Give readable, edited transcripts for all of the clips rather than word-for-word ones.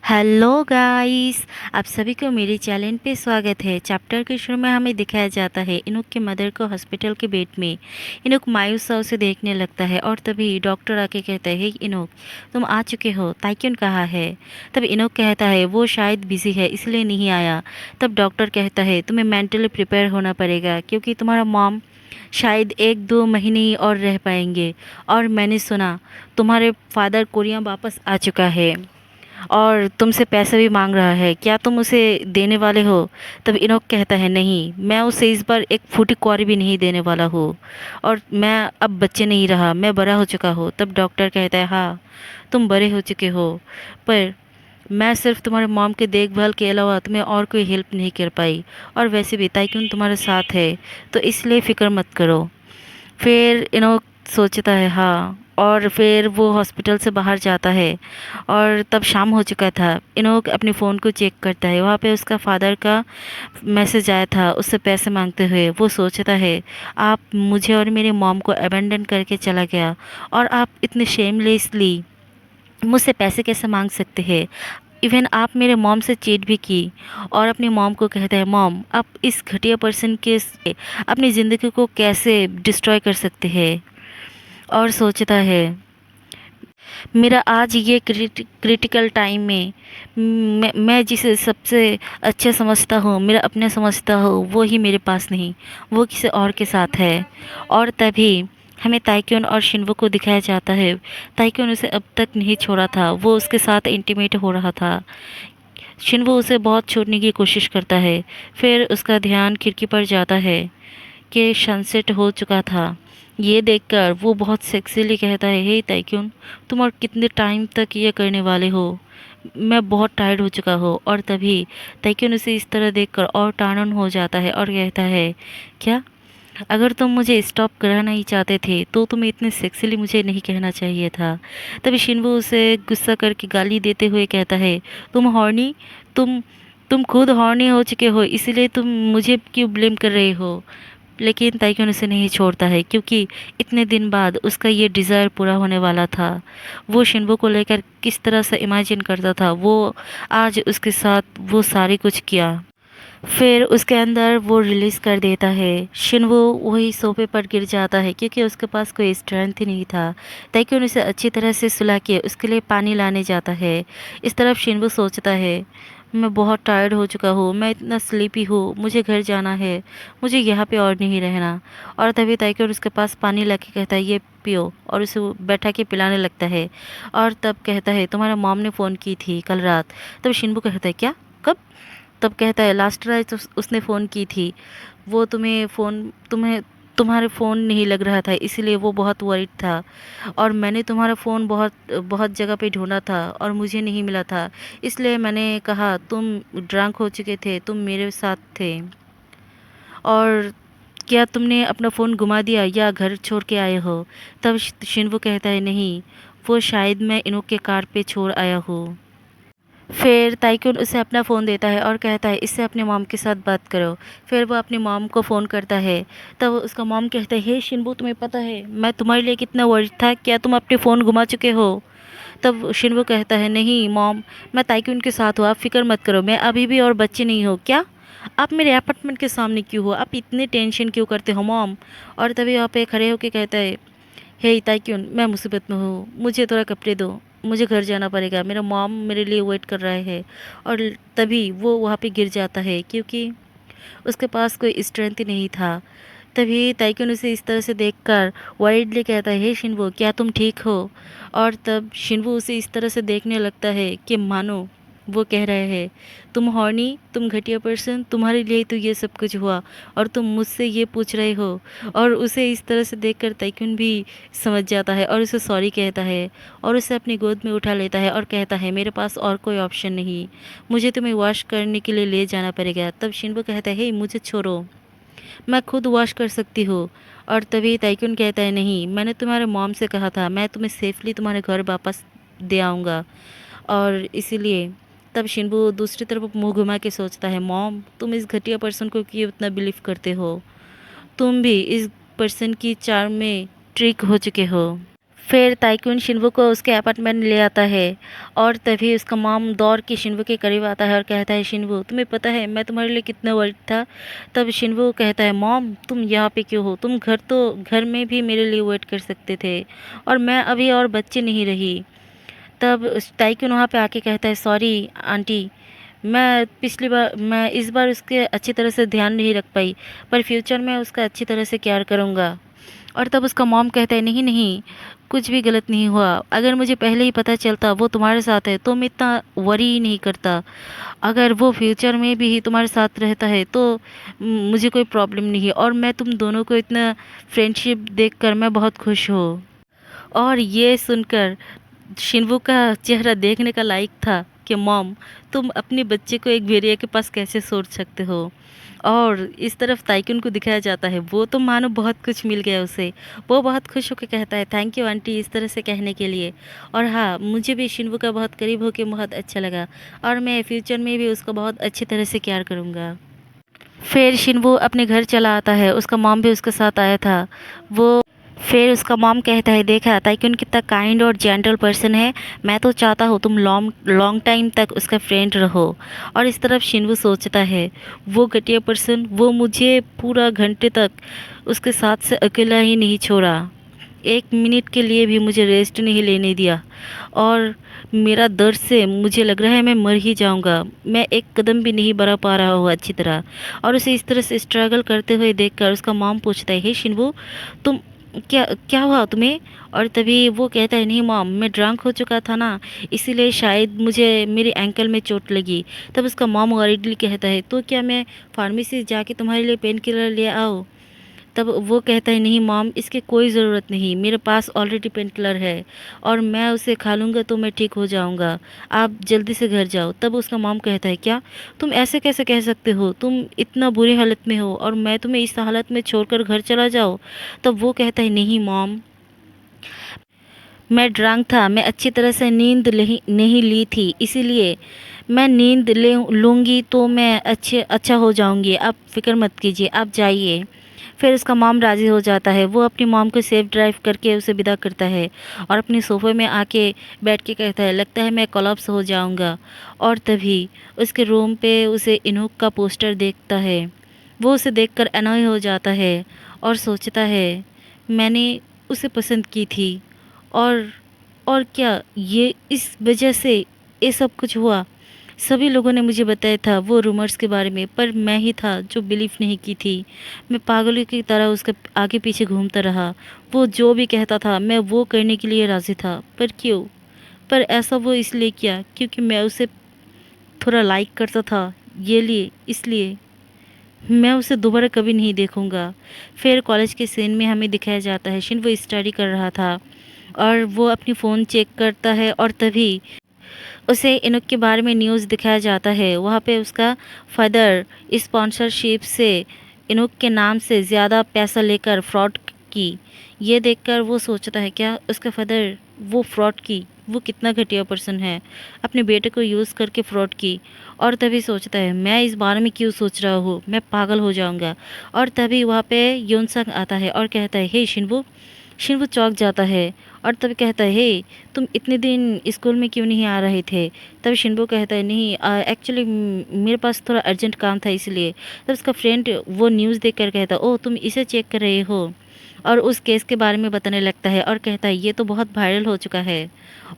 Hello guys, आप सभी को मेरे चैनल पे स्वागत है। चैप्टर के शुरू में हमें दिखाया जाता है इनुक के मदर को हॉस्पिटल के बेड में। इनुक मायूस सा उसे देखने लगता है और तभी डॉक्टर आके कहता है, हे इनुक, तुम आ चुके हो, ताइक्यून कहाँ है? तब इनुक कहता है वो शायद बिजी है इसलिए नहीं आया। तब डॉक्टर कहता है तुम्हें मेंटली प्रिपेयर होना पड़ेगा क्योंकि तुम्हारा मॉम शायद 1-2 महीने ही और रह पाएंगे। और मैंने सुना तुम्हारे फादर कोरिया वापस आ चुका है और तुमसे पैसे भी मांग रहा है, क्या तुम उसे देने वाले हो? तब इनोक कहता है नहीं, मैं उसे इस बार एक फूटी कौड़ी भी नहीं देने वाला हूँ और मैं अब बच्चे नहीं रहा, मैं बड़ा हो चुका हूँ। तब डॉक्टर कहता है हाँ, तुम बड़े हो चुके हो, पर मैं सिर्फ तुम्हारे मॉम के देखभाल के अलावा तुम्हें और कोई हेल्प नहीं कर पाई। और वैसे भी ताइक्यून तुम्हारे साथ है, तो इसलिए फ़िक्र मत करो। फिर इनो सोचता है हाँ, और फिर वो हॉस्पिटल से बाहर जाता है। और तब शाम हो चुका था। इनो अपने फ़ोन को चेक करता है, वहाँ पे उसका फादर का मैसेज आया था उससे पैसे मांगते हुए। वो सोचता है आप मुझे और मेरे मॉम को अबेंडन करके चला गया और आप इतने शेमलेसली मुझसे पैसे कैसे मांग सकते हैं? इवन आप मेरे मॉम से चीट भी की। और अपनी मॉम को कहता है मॉम, आप इस घटिया पर्सन के से अपनी ज़िंदगी को कैसे डिस्ट्रॉय कर सकते हैं? और सोचता है मेरा आज ये क्रिटिकल टाइम में मैं जिसे सबसे अच्छा समझता हूँ, मेरा अपने समझता हूँ, वो ही मेरे पास नहीं, वो किसी और के साथ है। और तभी हमें ताइक्यून और शिन्वो को दिखाया जाता है। ताइक्यून उसे अब तक नहीं छोड़ा था, वो उसके साथ इंटीमेट हो रहा था। शिन्वो उसे बहुत छोड़ने की कोशिश करता है। फिर उसका ध्यान खिड़की पर जाता है कि सनसेट हो चुका था। ये देखकर वो बहुत सेक्सीली कहता है, हे ताइक्यून, तुम और कितने टाइम तक ये करने वाले हो? मैं बहुत टायर्ड हो चुका हूँ। और तभी ताइक्यून उसे इस तरह देखकर और टर्न ऑन हो जाता है और कहता है, क्या? अगर तुम मुझे स्टॉप कराना ही चाहते थे तो तुम्हें इतने सेक्सीली मुझे नहीं कहना चाहिए था। तभी शिन्वो उसे गुस्सा करके गाली देते हुए कहता है, तुम हॉर्नी, तुम तुम खुद हॉर्नी हो चुके हो, इसलिए तुम मुझे क्यों ब्लेम कर रहे हो? लेकिन ताइक्यून उसे नहीं छोड़ता है क्योंकि इतने दिन बाद उसका ये डिज़ायर पूरा होने वाला था। वो शिन्वो को लेकर किस तरह से इमेजिन करता था, वो आज उसके साथ वो सारी कुछ किया। फिर उसके अंदर वो रिलीज़ कर देता है। शिन्वो वही सोफे पर गिर जाता है क्योंकि उसके पास कोई स्ट्रेंथ ही नहीं था। ताइक्यून उसे अच्छी तरह से सुला के उसके लिए पानी लाने जाता है। इस तरफ शिन्वो सोचता है, मैं बहुत टायर्ड हो चुका हूँ, मैं इतना स्लीपी हूँ, मुझे घर जाना है, मुझे यहाँ पे और नहीं रहना। और तभी ताइक्यून उसके पास पानी ला के कहता है ये पियो, और उसे वो बैठा के पिलाने लगता है। और तब कहता है तुम्हारा मॉम ने फ़ोन की थी कल रात। तब शिन्वो कहता है क्या, कब? तब कहता है लास्ट रात उसने फ़ोन की थी, वो तुम्हें तुम्हारे फ़ोन नहीं लग रहा था इसीलिए वो बहुत वरीड था। और मैंने तुम्हारा फ़ोन बहुत बहुत जगह पे ढूंढा था और मुझे नहीं मिला था, इसलिए मैंने कहा तुम ड्रंक हो चुके थे, तुम मेरे साथ थे। और क्या तुमने अपना फ़ोन गुमा दिया या घर छोड़ के आए हो? तब शिन्वो कहता है नहीं, वो शायद मैं इनों के कार पे छोड़ आया हूँ। फिर ताइक्यून उसे अपना फ़ोन देता है और कहता है इससे अपने मॉम के साथ बात करो। फिर वो अपनी मॉम को फ़ोन करता है। तब उसका मॉम कहता है, हे शिन्वो, तुम्हें पता है मैं तुम्हारे लिए कितना वरीड था, क्या तुम अपने फ़ोन गुमा चुके हो? तब शिन्वो कहता है नहीं मॉम, मैं ताइक्यून के साथ हूँ, आप फिक्र मत करो, मैं अभी भी और बच्चे नहीं हो। क्या? आप मेरे अपार्टमेंट के सामने क्यों हो? आप इतने टेंशन क्यों करते हो मॉम? और तभी वहाँ पे खड़े होके कहता है, हे ताइक्यून, मैं मुसीबत में हूँ, मुझे थोड़ा कपड़े दो, मुझे घर जाना पड़ेगा, मेरा मॉम मेरे लिए वेट कर रहा है। और तभी वो वहाँ पे गिर जाता है क्योंकि उसके पास कोई स्ट्रेंथ ही नहीं था। तभी ताइक्यून उसे इस तरह से देखकर वरीडली कहता है, हे शिन्वो, क्या तुम ठीक हो? और तब शिन्वो उसे इस तरह से देखने लगता है कि मानो वो कह रहे हैं, तुम हॉर्नी, तुम घटिया पर्सन, तुम्हारे लिए तो ये सब कुछ हुआ और तुम मुझसे ये पूछ रहे हो। और उसे इस तरह से देखकर ताइक्यून भी समझ जाता है और उसे सॉरी कहता है और उसे अपनी गोद में उठा लेता है और कहता है मेरे पास और कोई ऑप्शन नहीं, मुझे तुम्हें वॉश करने के लिए ले जाना पड़ेगा। तब शिन्वो कहता है, हे मुझे छोड़ो, मैं खुद वॉश कर सकती हूँ। और तभी ताइक्यून कहता है नहीं, मैंने तुम्हारे मॉम से कहा था मैं तुम्हें सेफली तुम्हारे घर वापस दे आऊँगा, और इसीलिए। तब शिन्वो दूसरी तरफ मुंह घुमा के सोचता है, मॉम, तुम इस घटिया पर्सन को क्यों इतना बिलीव करते हो? तुम भी इस पर्सन की चार्म में ट्रिक हो चुके हो। फिर ताइक्यून शिन्वू को उसके अपार्टमेंट ले आता है और तभी उसका मॉम दौड़ के शिन्वू के करीब आता है और कहता है, शिन्वू तुम्हें पता है मैं तुम्हारे लिए कितना वर्ried था। तब शिन्वू कहता है, मॉम तुम यहाँ पे क्यों हो, तुम घर में भी मेरे लिए वेट कर सकते थे और मैं अभी और बच्चे नहीं रही। तब ताइक्यून वहाँ पे आके कहता है, सॉरी आंटी, मैं इस बार उसके अच्छी तरह से ध्यान नहीं रख पाई, पर फ्यूचर में उसका अच्छी तरह से केयर करूँगा। और तब उसका मॉम कहता है, नहीं नहीं, कुछ भी गलत नहीं हुआ, अगर मुझे पहले ही पता चलता वो तुम्हारे साथ है तो मैं इतना वरी ही नहीं करता। अगर वो फ्यूचर में भी तुम्हारे साथ रहता है तो मुझे कोई प्रॉब्लम नहीं है और मैं तुम दोनों को इतना फ्रेंडशिप देखकर मैं बहुत खुश हूँ। और ये सुनकर शिन्वू का चेहरा देखने का लायक था कि मॉम तुम अपने बच्चे को एक भेड़िया के पास कैसे छोड़ सकते हो। और इस तरफ ताइक्यून को दिखाया जाता है, वो तो मानो बहुत कुछ मिल गया उसे। वो बहुत खुश होकर कहता है, थैंक यू आंटी इस तरह से कहने के लिए। और हाँ, मुझे भी शिन्वू का बहुत करीब होकर बहुत अच्छा लगा और मैं फ्यूचर में भी उसका बहुत अच्छी तरह से केयर करूँगा। फिर शिन्वू अपने घर चला आता है, उसका मॉम भी उसके साथ आया था। वो फिर उसका मॉम कहता है, देखा ताइक्यून कितना काइंड और जेंटल पर्सन है, मैं तो चाहता हूँ तुम लॉन्ग लॉन्ग टाइम तक उसका फ्रेंड रहो। और इस तरफ शिन्वू सोचता है, वो घटिया पर्सन, वो मुझे पूरा घंटे तक उसके साथ से अकेला ही नहीं छोड़ा, एक मिनट के लिए भी मुझे रेस्ट नहीं लेने दिया और मेरा दर्द से मुझे लग रहा है मैं मर ही जाऊंगा। मैं एक कदम भी नहीं बढ़ा पा रहा हूँ अच्छी तरह। और उसे इस तरह से स्ट्रगल करते हुए देखकर उसका मॉम पूछता है, हे शिन्वू तुम क्या क्या हुआ तुम्हें। और तभी वो कहता है, नहीं मॉम, मैं ड्रंक हो चुका था ना, इसीलिए शायद मुझे मेरे एंकल में चोट लगी। तब उसका मॉम वरीडली कहता है, तो क्या मैं फार्मेसी जाके तुम्हारे लिए पेन किलर ले आओ। तब वो कहता है, नहीं मॉम, इसकी कोई ज़रूरत नहीं, मेरे पास ऑलरेडी पेन किलर है और मैं उसे खा लूँगा तो मैं ठीक हो जाऊँगा, आप जल्दी से घर जाओ। तब उसका मॉम कहता है, क्या तुम ऐसे कैसे कह सकते हो, तुम इतना बुरी हालत में हो और मैं तुम्हें इस हालत में छोड़कर घर चला जाऊँ। तब वो कहता है, नहीं मॉम, मैं ड्रंक था, मैं अच्छी तरह से नींद नहीं ली थी, इसीलिए मैं नींद ले लूँगी तो मैं अच्छा हो जाऊँगी, आप फिक्र मत कीजिए, आप जाइए। फिर उसका मॉम राज़ी हो जाता है, वो अपनी मॉम को सेफ ड्राइव करके उसे विदा करता है और अपने सोफे में आके बैठ के कहता है, लगता है मैं कोलैप्स हो जाऊंगा। और तभी उसके रूम पे उसे इनोक का पोस्टर देखता है। वो उसे देखकर अनॉय हो जाता है और सोचता है, मैंने उसे पसंद की थी और और क्या ये इस वजह से ये सब कुछ हुआ। सभी लोगों ने मुझे बताया था वो रूमर्स के बारे में, पर मैं ही था जो बिलीव नहीं की थी। मैं पागलों की तरह उसके आगे पीछे घूमता रहा, वो जो भी कहता था मैं वो करने के लिए राज़ी था। पर क्यों, पर ऐसा वो इसलिए किया क्योंकि मैं उसे थोड़ा लाइक करता था, ये लिए इसलिए मैं उसे दोबारा कभी नहीं देखूंगा। फिर कॉलेज के सीन में हमें दिखाया जाता है, शिन वो स्टडी कर रहा था और वो अपनी फ़ोन चेक करता है और तभी उसे इनुक के बारे में न्यूज़ दिखाया जाता है। वहाँ पे उसका फादर स्पॉन्सरशिप से इनुक के नाम से ज़्यादा पैसा लेकर फ्रॉड की। ये देखकर वो सोचता है, क्या उसका फादर वो फ्रॉड की, वो कितना घटिया पर्सन है, अपने बेटे को यूज़ करके फ्रॉड की। और तभी सोचता है, मैं इस बारे में क्यों सोच रहा हूँ, मैं पागल हो जाऊँगा। और तभी वहाँ पे योनसंग आता है और कहता है, हे शिनवू। शिनवू चौंक जाता है और तभी कहता है, हे तुम इतने दिन स्कूल में क्यों नहीं आ रहे थे। तब शिनबो कहता है, नहीं एक्चुअली मेरे पास थोड़ा अर्जेंट काम था इसलिए। तब उसका फ्रेंड वो न्यूज़ देख कर कहता है, ओह तुम इसे चेक कर रहे हो, और उस केस के बारे में बताने लगता है और कहता है, ये तो बहुत वायरल हो चुका है।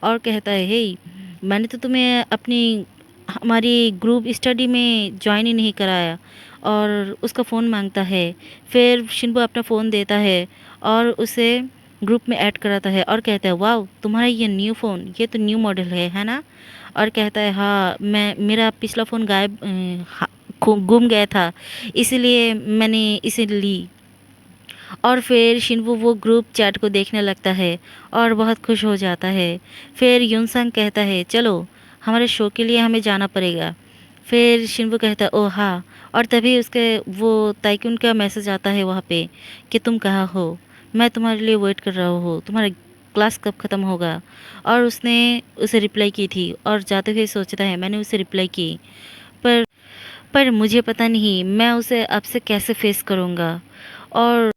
और कहता है, हे मैंने तो तुम्हें अपनी हमारी ग्रुप स्टडी में ज्वाइन ही नहीं कराया। और उसका फ़ोन मांगता है। फिर शिनबो अपना फ़ोन देता है और उसे ग्रुप में ऐड कराता है और कहता है, वाह तुम्हारा ये न्यू फ़ोन, ये तो न्यू मॉडल है ना। और कहता है, हाँ मैं मेरा पिछला फ़ोन गुम गया था, इसीलिए मैंने इसे ली। और फिर शिनवू वो ग्रुप चैट को देखने लगता है और बहुत खुश हो जाता है। फिर यूनसंग कहता है, चलो हमारे शो के लिए हमें जाना पड़ेगा। फिर शिनवू कहता है, ओह हाँ। और तभी उसके वो ताइकुन का मैसेज आता है वहाँ पे कि तुम कहाँ हो, मैं तुम्हारे लिए वेट कर रहा हूँ, तुम्हारा क्लास कब ख़त्म होगा। और उसने उसे रिप्लाई की थी और जाते हुए सोचता है, मैंने उसे रिप्लाई की, पर मुझे पता नहीं मैं उसे अब से कैसे फेस करूँगा। और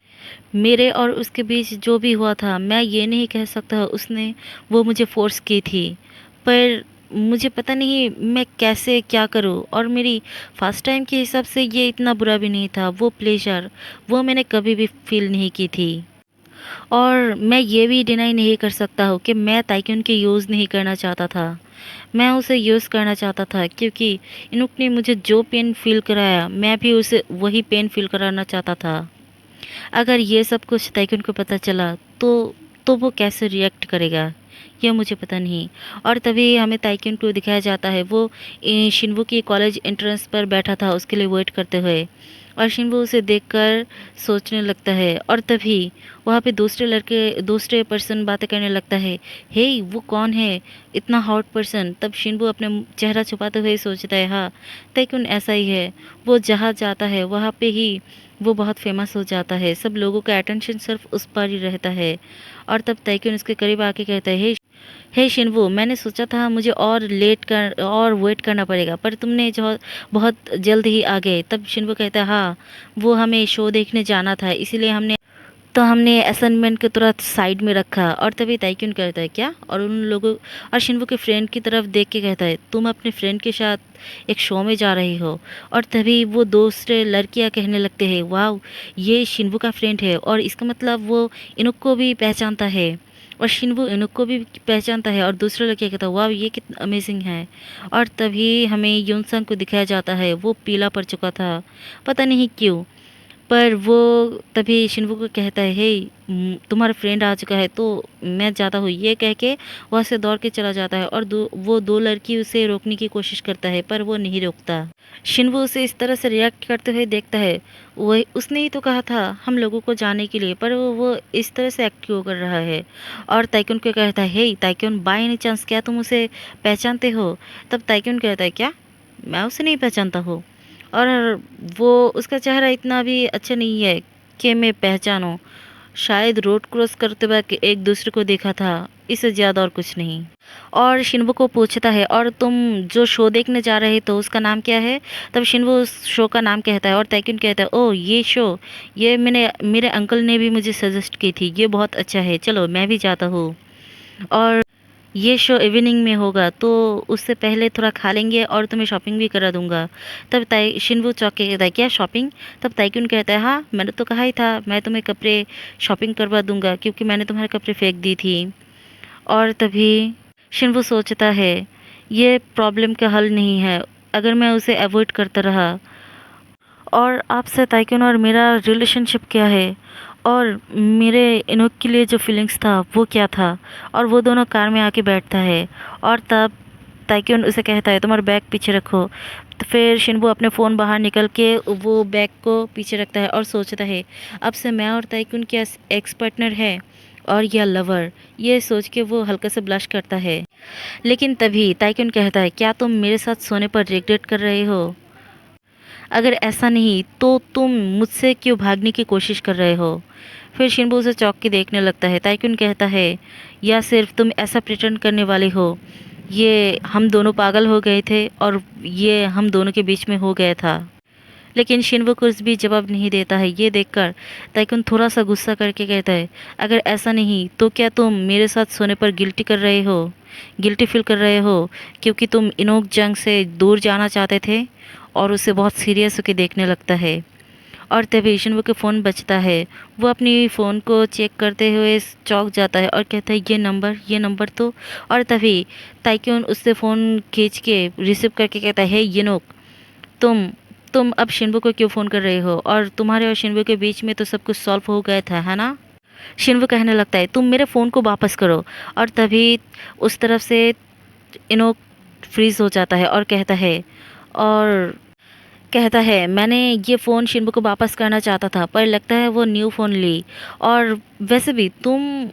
मेरे और उसके बीच जो भी हुआ था, मैं ये नहीं कह सकता उसने वो मुझे फ़ोर्स की थी। पर मुझे पता नहीं मैं कैसे क्या करूँ, और मेरी फ़र्स्ट टाइम के हिसाब से ये इतना बुरा भी नहीं था। वो प्लेज़र वो मैंने कभी भी फ़ील नहीं की थी। और मैं ये भी डिनाई नहीं कर सकता हूँ कि मैं ताइक्यून की यूज़ नहीं करना चाहता था। मैं उसे यूज़ करना चाहता था क्योंकि इनुक ने मुझे जो पेन फ़ील कराया, मैं भी उसे वही पेन फ़ील कराना चाहता था। अगर ये सब कुछ ताइक्यून को पता चला तो वो कैसे रिएक्ट करेगा, ये मुझे पता नहीं। और तभी हमें ताइक्यून को दिखाया जाता है, वो शिन्वू की कॉलेज एंट्रेंस पर बैठा था उसके लिए वेट करते हुए। और शिन्वू उसे देखकर सोचने लगता है, और तभी वहाँ पे दूसरे पर्सन बातें करने लगता है। हे, वो कौन है इतना हॉट पर्सन? तब शिन्वू अपने चेहरा छुपाते हुए सोचता है, हाँ, ताइक्यून ऐसा ही है। वो जहाँ जाता है वहाँ पे ही वो बहुत फेमस हो जाता है, सब लोगों का अटेंशन सिर्फ उस पर ही रहता है। और तब ताइक्यून उसके करीब आके कहता है, हे शिन्वू, मैंने सोचा था मुझे और वेट करना पड़ेगा, पर तुमने जो बहुत जल्द ही आ गए। तब शिन्वू कहता है, हाँ, वो हमें शो देखने जाना था, इसीलिए हमने असाइनमेंट को तुरंत साइड में रखा। और तभी ताइक्यून कहता है, क्या? और उन लोगों और शिन्वू के फ्रेंड की तरफ देख के कहता है, तुम अपने फ्रेंड के साथ एक शो में जा रही हो? और तभी वो दूसरे लड़कियां कहने लगते हैं, वाह, ये शिन्वू का फ्रेंड है, और इसका मतलब वो इनुक को भी पहचानता है। और शिन्वू इनुक को भी पहचानता है, और दूसरे लड़कियां कहता है, वाह, ये कितना अमेजिंग है। और तभी हमें यूनसंग को दिखाया जाता है, वो पीला पड़ चुका था, पता नहीं क्यों। पर वो तभी शिन्वू को कहता है, हे, तुम्हारा फ्रेंड आ चुका है तो मैं जाता हूँ, ये कह के वहाँ से दौड़ के चला जाता है। और वो दो लड़की उसे रोकने की कोशिश करता है, पर वो नहीं रोकता। शिन्वू उसे इस तरह से रिएक्ट करते हुए देखता है, वही उसने ही तो कहा था हम लोगों को जाने के लिए, पर वो इस तरह से एक्ट क्यों कर रहा है। और ताइक्यून को कहता है, हे ताइक्यून, बाय एनी चांस क्या तुम उसे पहचानते हो? तब ताइक्यून कहता है, क्या? मैं उसे नहीं पहचानता हूँ। और वो उसका चेहरा इतना भी अच्छा नहीं है कि मैं पहचानूं। शायद रोड क्रॉस करते वक्त एक दूसरे को देखा था, इससे ज़्यादा और कुछ नहीं। और शिन्वू को पूछता है, और तुम जो शो देखने जा रहे तो उसका नाम क्या है? तब शिन्वू उस शो का नाम कहता है, और ताइक्यून कहता है, ओह, ये शो, ये मेरे अंकल ने भी मुझे सजेस्ट की थी, ये बहुत अच्छा है, चलो मैं भी जाता हूँ। और ये शो इवनिंग में होगा, तो उससे पहले थोड़ा खा लेंगे और तुम्हें शॉपिंग भी करा दूंगा। तब ताई शिन्वू चौंक के कहता है, क्या शॉपिंग? तब ताइक्यून कहता है, हाँ, मैंने तो कहा ही था मैं तुम्हें कपड़े शॉपिंग करवा दूंगा, क्योंकि मैंने तुम्हारे कपड़े फेंक दी थी। और तभी शिन्वू सोचता है, ये प्रॉब्लम का हल नहीं है अगर मैं उसे अवॉइड करता रहा। और आपसे ताइक्यून और मेरा रिलेशनशिप क्या है, और मेरे इनोक के लिए जो फीलिंग्स था वो क्या था। और वो दोनों कार में आके बैठता है, और तब ताइक्यून उसे कहता है, तुम्हारा बैग पीछे रखो। तो फिर शिन्वू अपने फ़ोन बाहर निकल के वो बैग को पीछे रखता है और सोचता है, अब से मैं और ताइक्यून क्या एक्स पार्टनर है और या लवर। ये सोच के वो हल्का से ब्लश करता है। लेकिन तभी ताइक्यून कहता है, क्या तुम मेरे साथ सोने पर रिग्रेट कर रहे हो? अगर ऐसा नहीं तो तुम मुझसे क्यों भागने की कोशिश कर रहे हो? फिर शिन्बू उसे चौंक के देखने लगता है। ताइक्यून कहता है, या सिर्फ तुम ऐसा प्रिटेंड करने वाले हो? ये हम दोनों पागल हो गए थे और ये हम दोनों के बीच में हो गया था। लेकिन शिन्वू कुछ भी जवाब नहीं देता है। ये देखकर ताइक्यून थोड़ा सा गुस्सा करके कहता है, अगर ऐसा नहीं तो क्या तुम मेरे साथ सोने पर गिल्टी फील कर रहे हो क्योंकि तुम इनोक जंग से दूर जाना चाहते थे? और उसे बहुत सीरियस होकर देखने लगता है। और तभी शिन्वू के फ़ोन बजता है। वो अपनी फ़ोन को चेक करते हुए चौंक जाता है और कहता है, ये नंबर तो। और तभी ताइक्यून उससे फ़ोन खींच के रिसीव करके कहता है, हे इनोक, तुम तुम अब शिन्वू को क्यों फ़ोन कर रहे हो? और तुम्हारे और शिन्वू के बीच में तो सब कुछ सॉल्व हो गया था, है ना? शिन्वू कहने लगता है, तुम मेरे फ़ोन को वापस करो। और तभी उस तरफ से इनोक फ्रीज हो जाता है और और कहता है, मैंने ये फ़ोन शिन्वू को वापस करना चाहता था, पर लगता है वो न्यू फ़ोन ली। और वैसे भी तुम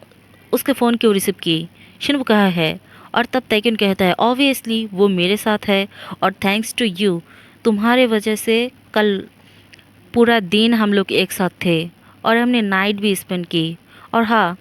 उसके फ़ोन क्यों रिसीव की? शिन्वू कहा है। और तब ताइक्यून कहता है, ऑब्वियसली वो मेरे साथ है, और थैंक्स टू यू, तुम्हारे वजह से कल पूरा दिन हम लोग एक साथ थे और हमने नाइट भी स्पेंड की। और हाँ,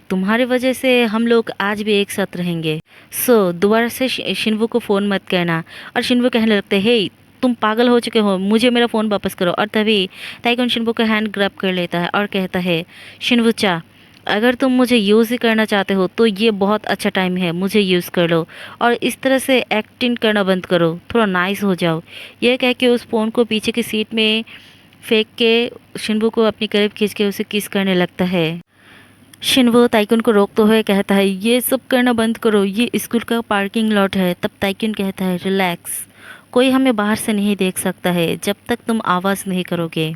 तुम्हारे वजह से हम लोग आज भी एक साथ रहेंगे। सो दोबारा से शिन्वू को फ़ोन मत करना। और शिन्वू कहने लगते, हे, तुम पागल हो चुके हो, मुझे मेरा फ़ोन वापस करो। और तभी ताइकुन शिनवू का हैंड ग्रैब कर लेता है और कहता है, शिनवू-चा, अगर तुम मुझे यूज़ ही करना चाहते हो तो ये बहुत अच्छा टाइम है, मुझे यूज़ कर लो और इस तरह से एक्टिंग करना बंद करो, थोड़ा नाइस हो जाओ। ये कह के उस फ़ोन को पीछे की सीट में फेंक के शिनवू को अपनी करीब खींच के उसे किस करने लगता है। शिनवो ताइकुन को रोकते हुए कहता है, ये सब करना बंद करो, ये स्कूल का पार्किंग लॉट है। तब ताइकुन कहता है, रिलैक्स, कोई हमें बाहर से नहीं देख सकता है जब तक तुम आवाज़ नहीं करोगे।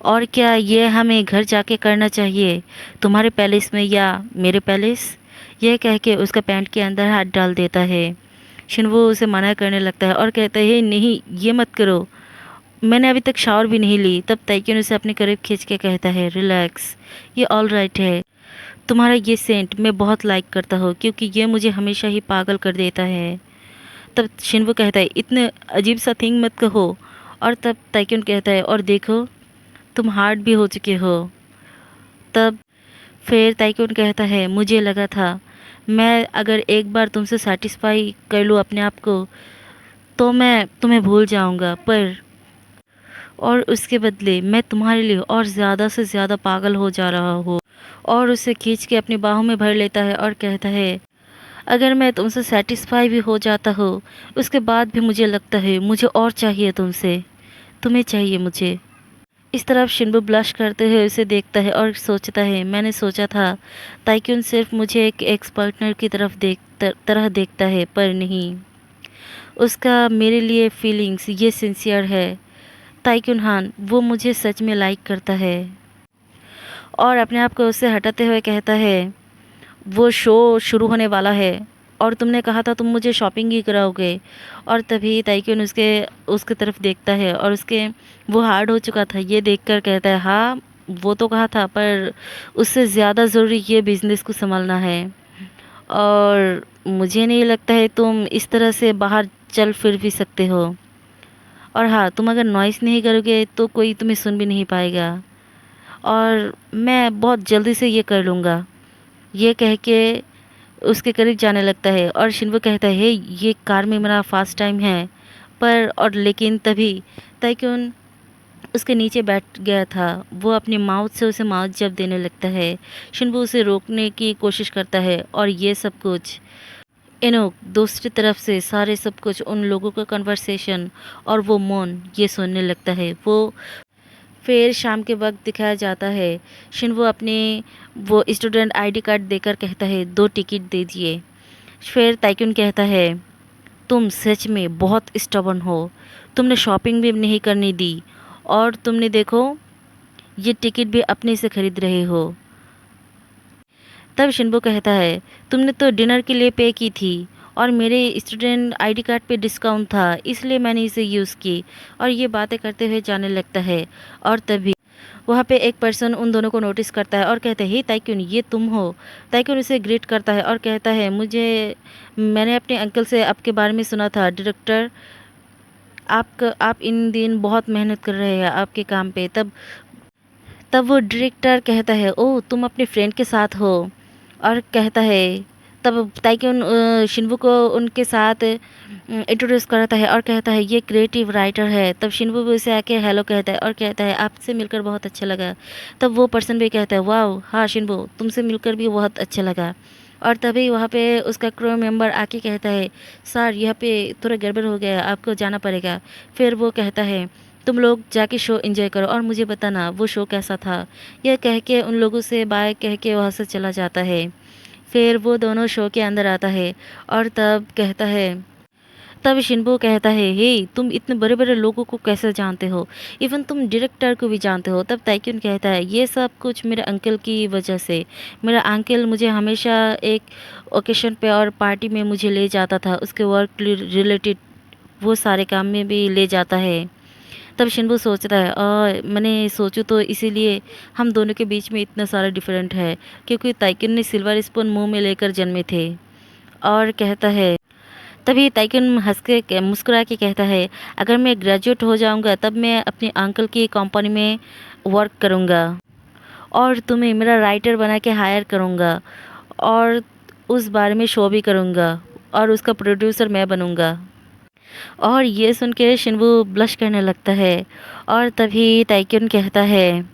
और क्या ये हमें घर जाके करना चाहिए, तुम्हारे पैलेस में या मेरे पैलेस? यह कह के उसका पैंट के अंदर हाथ डाल देता है। शिनवो उसे मना करने लगता है और कहता है, नहीं ये मत करो, मैंने अभी तक शावर भी नहीं ली। तब ताइकुन उसे अपने करीब खींच के कहता है, रिलैक्स, ये ऑल राइट है। तुम्हारा ये सेंट मैं बहुत लाइक करता हूँ क्योंकि ये मुझे हमेशा ही पागल कर देता है। तब शिनवू कहता है, इतने अजीब सा थिंग मत कहो। और तब ताइक्यून कहता है, और देखो तुम हार्ड भी हो चुके हो। तब फिर ताइक्यून कहता है, मुझे लगा था मैं अगर एक बार तुमसे सेटिस्फाई कर लूँ अपने आप को तो मैं तुम्हें भूल जाऊँगा, पर और उसके बदले मैं तुम्हारे लिए और ज़्यादा से ज़्यादा पागल हो जा रहा हूँ। और उसे खींच के अपनी बाहों में भर लेता है और कहता है, अगर मैं तुमसे सेटिस्फाई भी हो जाता हूँ उसके बाद भी मुझे लगता है मुझे और चाहिए तुमसे, तुम्हें चाहिए मुझे। इस तरफ शिनबू ब्लश करते हुए उसे देखता है और सोचता है, मैंने सोचा था ताइक्यून सिर्फ मुझे एक एक्स पार्टनर की तरह देखता है, पर नहीं, उसका मेरे लिए फीलिंग्स ये सिंसियर है। ताइक्यून हान, वो मुझे सच में लाइक करता है। और अपने आप को उससे हटाते हुए कहता है, वो शो शुरू होने वाला है और तुमने कहा था तुम मुझे शॉपिंग ही कराओगे। और तभी ताइक्यून उसके उसके तरफ देखता है और उसके वो हार्ड हो चुका था ये देखकर कहता है, हाँ वो तो कहा था, पर उससे ज़्यादा ज़रूरी ये बिज़नेस को संभालना है और मुझे नहीं लगता है तुम इस तरह से बाहर चल फिर भी सकते हो। और हाँ, तुम अगर नॉइस नहीं करोगे तो कोई तुम्हें सुन भी नहीं पाएगा और मैं बहुत जल्दी से ये कर लूँगा। ये कह के उसके करीब जाने लगता है और शिनवू कहता है, ये कार में मेरा फास्ट टाइम है। पर और लेकिन तभी ताइक्यून उसके नीचे बैठ गया था। वो अपनी माउथ से उसे माउथ जब देने लगता है। शिनवू उसे रोकने की कोशिश करता है और ये सब कुछ इनोक दूसरी तरफ से सारे सब कुछ उन लोगों का कन्वर्सेशन और वो मौन ये सुनने लगता है। वो फिर शाम के वक्त दिखाया जाता है। शिनवू अपने वो स्टूडेंट आईडी कार्ड देकर कहता है, 2 टिकट दे दिए। फिर ताइक्यून कहता है, तुम सच में बहुत स्टबर्न हो, तुमने शॉपिंग भी नहीं करने दी और तुमने देखो ये टिकट भी अपने से खरीद रहे हो। तब शिनबू कहता है, तुमने तो डिनर के लिए पे की थी और मेरे स्टूडेंट आईडी कार्ड पे डिस्काउंट था इसलिए मैंने इसे यूज़ की। और ये बातें करते हुए जाने लगता है और तभी वहाँ पे एक पर्सन उन दोनों को नोटिस करता है और कहता है, हे ताइक्यून, ये तुम हो। ताइक्यून उसे ग्रीट करता है और कहता है, मैंने अपने अंकल से आपके बारे में सुना था डायरेक्टर, आप इन दिन बहुत मेहनत कर रहे हैं आपके काम पे। तब तब वो डायरेक्टर कहता है, ओह तुम अपने फ्रेंड के साथ हो। और कहता है, तब ताइक्यून शिनवू को उनके साथ इंट्रोड्यूस करता है और कहता है, ये क्रिएटिव राइटर है। तब शिनवू भी उसे आके हेलो कहता है और कहता है, आपसे मिलकर बहुत अच्छा लगा। तब वो पर्सन भी कहता है, वाह हाँ शिनवू, तुमसे मिलकर भी बहुत अच्छा लगा। और तभी वहाँ पे उसका क्रू मेंबर आके कहता है, सर यहाँ पे थोड़ा गड़बड़ हो गया, आपको जाना पड़ेगा। फिर वो कहता है, तुम लोग जाके शो एंजॉय करो और मुझे बताना वो शो कैसा था। यह कह के उन लोगों से बाय कह के वहाँ से चला जाता है। फिर वो दोनों शो के अंदर आता है और तब शिनबू कहता है, हे तुम इतने बड़े बड़े लोगों को कैसे जानते हो, इवन तुम डायरेक्टर को भी जानते हो। तब ताइक्यून कहता है, ये सब कुछ मेरे अंकल की वजह से। मेरा अंकल मुझे हमेशा एक ओकेशन पे और पार्टी में मुझे ले जाता था, उसके वर्क रिलेटेड वो सारे काम में भी ले जाता है। तब शिनबू सोचता है, मैंने सोचूं तो इसीलिए हम दोनों के बीच में इतना सारा डिफरेंट है, क्योंकि ताइक्यून ने सिल्वर स्पून मुंह में लेकर जन्मे थे। और कहता है, तभी ताइक्यून हंस के मुस्कुरा के कहता है, अगर मैं ग्रेजुएट हो जाऊंगा तब मैं अपने अंकल की कंपनी में वर्क करूंगा और तुम्हें मेरा राइटर बना के हायर करूंगा और उस बारे में शो भी करूंगा और उसका प्रोड्यूसर मैं बनूंगा। और ये सुन के शिनवू ब्लश करने लगता है और तभी ताइक्यून कहता है,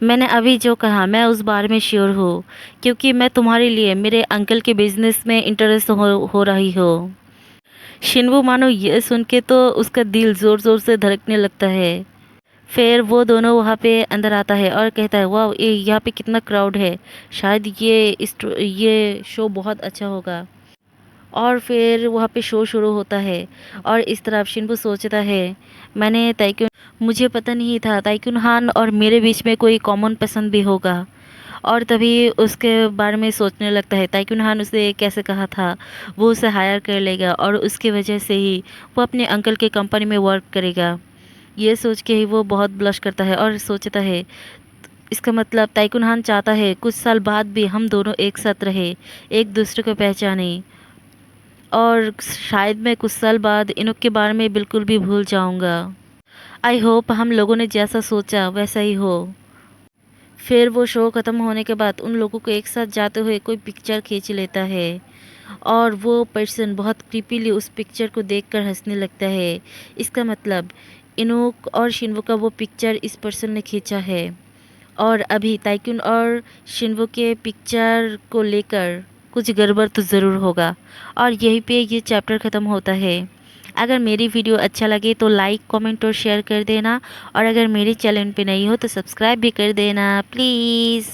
मैंने अभी जो कहा मैं उस बारे में श्योर हूँ, क्योंकि मैं तुम्हारे लिए मेरे अंकल के बिजनेस में इंटरेस्ट हो रही हो। शिनवू मानो ये सुन के तो उसका दिल ज़ोर ज़ोर से धड़कने लगता है। फिर वो दोनों वहाँ पे अंदर आता है और कहता है, वाह ये यहाँ पे कितना क्राउड है, शायद ये शो बहुत अच्छा होगा। और फिर वहाँ पे शो शुरू होता है और इस तरफ शिनबू सोचता है, मैंने ताइक्यून मुझे पता नहीं था ताइक्यून हान और मेरे बीच में कोई कॉमन पसंद भी होगा। और तभी उसके बारे में सोचने लगता है, ताइक्यून हान उसे कैसे कहा था वो उसे हायर कर लेगा और उसकी वजह से ही वो अपने अंकल के कंपनी में वर्क करेगा। ये सोच के ही वो बहुत ब्लश करता है और सोचता है, इसका मतलब ताइक्यून हान चाहता है कुछ साल बाद भी हम दोनों एक साथ रहे, एक दूसरे को पहचाने, और शायद मैं कुछ साल बाद इनुक के बारे में बिल्कुल भी भूल जाऊंगा। आई होप हम लोगों ने जैसा सोचा वैसा ही हो। फिर वो शो ख़त्म होने के बाद उन लोगों को एक साथ जाते हुए कोई पिक्चर खींच लेता है और वो पर्सन बहुत क्रीपीली उस पिक्चर को देखकर हंसने लगता है। इसका मतलब इनुक और शिनवू का वो पिक्चर इस पर्सन ने खींचा है और अभी ताइक्यून और शिनवू के पिक्चर को लेकर कुछ गड़बड़ तो ज़रूर होगा। और यहीं पे ये चैप्टर ख़त्म होता है। अगर मेरी वीडियो अच्छा लगे तो लाइक कमेंट और शेयर कर देना, और अगर मेरे चैनल पे नई हो तो सब्सक्राइब भी कर देना प्लीज़।